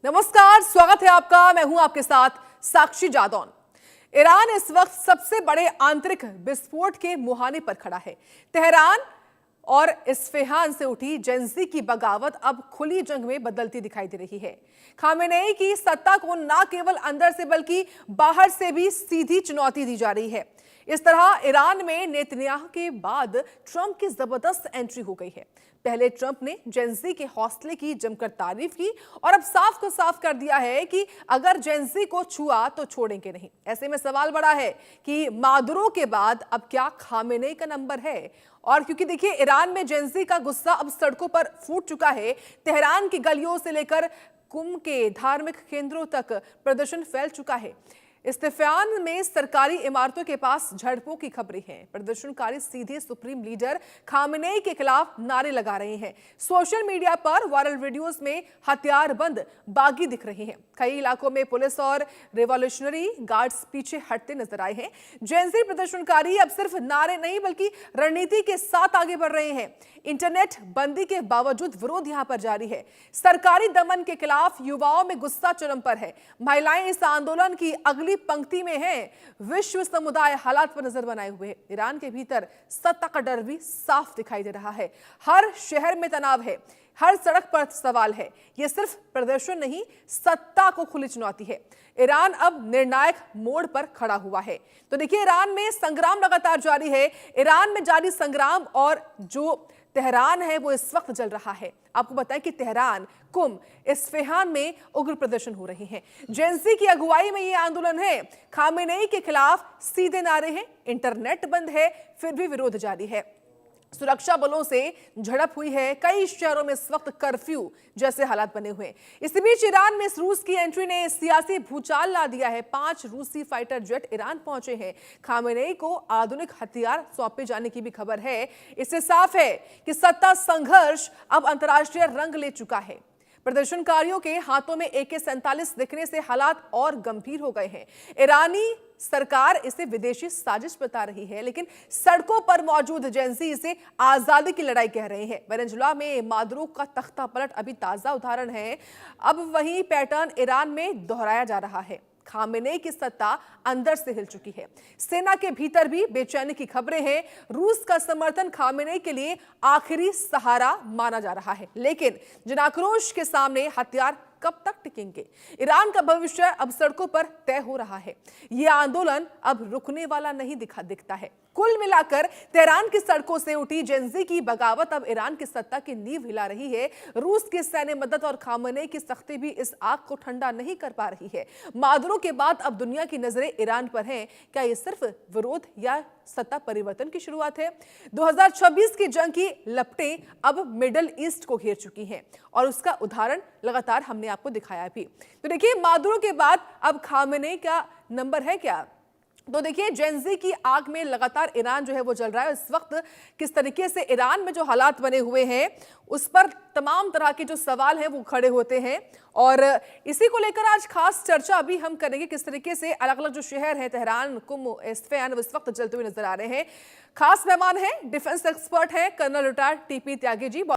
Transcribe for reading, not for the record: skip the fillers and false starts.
नमस्कार, स्वागत है आपका। मैं हूं आपके साथ साक्षी जादौन। ईरान इस वक्त सबसे बड़े आंतरिक विस्फोट के मुहाने पर खड़ा है। तेहरान और इस्फहान से उठी जेंजी की बगावत अब खुली जंग में बदलती दिखाई दे रही है। खामेनेई की सत्ता को न केवल अंदर से बल्कि बाहर से भी सीधी चुनौती दी जा रही है। इस तरह ईरान में नेतन्याहू के बाद ट्रंप की जबरदस्त एंट्री हो गई है। पहले ट्रंप ने जेंजी के हौसले की जमकर तारीफ की और अब साफ को साफ कर दिया है कि अगर जेंजी को छुआ तो छोड़ेंगे नहीं। ऐसे में सवाल बड़ा है कि मादुरो के बाद अब क्या खामेनेई का नंबर है। और क्योंकि देखिए, ईरान में जेंजी का गुस्सा अब सड़कों पर फूट चुका है। तेहरान की गलियों से लेकर कुम के धार्मिक केंद्रों तक प्रदर्शन फैल चुका है। इस्फहान में सरकारी इमारतों के पास झड़पों की खबरें हैं। प्रदर्शनकारी सीधे सुप्रीम लीडर खामेनेई के खिलाफ नारे लगा रहे हैं। सोशल मीडिया पर वायरल वीडियोस में हथियारबंद बागी दिख रहे हैं। कई इलाकों में पुलिस और रिवॉल्यूशनरी गार्ड्स पीछे हटते नजर आए हैं। जेंजी प्रदर्शनकारी अब सिर्फ नारे नहीं बल्कि रणनीति के साथ आगे बढ़ रहे हैं। इंटरनेट बंदी के बावजूद विरोध यहां पर जारी है। सरकारी दमन के खिलाफ युवाओं में गुस्सा चरम पर है। महिलाएं इस आंदोलन की अगली पंक्ति में है। विश्व समुदाय हालात पर नजर बनाए हुए है। ईरान के भीतर सत्ता का डर भी साफ दिखाई दे रहा है। हर शहर में तनाव है, हर सड़क पर सवाल है। यह सिर्फ प्रदर्शन नहीं, सत्ता को खुली चुनौती है। ईरान अब निर्णायक मोड़ पर खड़ा हुआ है। तो देखिए, ईरान में संग्राम लगातार जारी है। ईरान में जारी संग्राम और जो तेहरान है वो इस वक्त जल रहा है। आपको बताएं कि तेहरान, कुम, इस्फहान में उग्र प्रदर्शन हो रहे हैं। जेंजी की अगुवाई में ये आंदोलन है। खामेनेई के खिलाफ सीधे नारे हैं। इंटरनेट बंद है, फिर भी विरोध जारी है। सुरक्षा बलों से झड़प हुई है। कई शहरों में इस वक्त कर्फ्यू जैसे हालात बने हुए हैं। इसी बीच ईरान में इस रूस की एंट्री ने सियासी भूचाल ला दिया है। 5 रूसी फाइटर जेट ईरान पहुंचे हैं। खामेनेई को आधुनिक हथियार सौंपे जाने की भी खबर है। इससे साफ है कि सत्ता संघर्ष अब अंतर्राष्ट्रीय रंग ले चुका है। प्रदर्शनकारियों के हाथों में AK-47 दिखने से हालात और गंभीर हो गए हैं। ईरानी सरकार इसे विदेशी साजिश बता रही है, लेकिन सड़कों पर मौजूद जेंजी इसे आजादी की लड़ाई कह रहे हैं। वेनेजुला में मादुरो का तख्ता पलट अभी ताजा उदाहरण है। अब वही पैटर्न ईरान में दोहराया जा रहा है। खामेनेई की सत्ता अंदर से हिल चुकी है। सेना के भीतर भी बेचैनी की खबरें हैं। रूस का समर्थन खामेनेई के लिए आखिरी सहारा माना जा रहा है, लेकिन जन आक्रोश के सामने हथियार कब तक टिकेंगे? ईरान का भविष्य अब सड़कों पर तय हो रहा है। यह आंदोलन अब रुकने वाला नहीं दिखता है। कुल मिलाकर तेहरान की सड़कों से उठी जेंजी की बगावत अब ईरान की सत्ता की नींव हिला रही है। रूस की सैन्य मदद और खामेनेई की सख्ती भी इस आग को ठंडा नहीं कर पा रही है। मादुरो के बाद अब दुनिया की नजरें ईरान पर हैं। क्या ये सिर्फ विरोध या सत्ता परिवर्तन की शुरुआत है? 2026 की जंग की लपटें अब मिडिल ईस्ट को घेर चुकी हैं और उसका उदाहरण लगातार हमने आपको दिखाया भी। तो देखिए, मादुरो के बाद अब खामेनेई का नंबर है क्या? तो देखिए, जेंजी की आग में लगातार ईरान जो है वो जल रहा है। इस वक्त किस तरीके से ईरान में जो हालात बने हुए हैं उस पर तमाम तरह के जो सवाल हैं वो खड़े होते हैं और इसी को लेकर आज खास चर्चा अभी हम करेंगे। किस तरीके से अलग अलग जो शहर हैं, तेहरान, कुम, इस्फहान, इस वक्त जलते हुए नजर आ रहे हैं। खास मेहमान हैं, डिफेंस एक्सपर्ट हैं colonel retired TP Tyagi ji.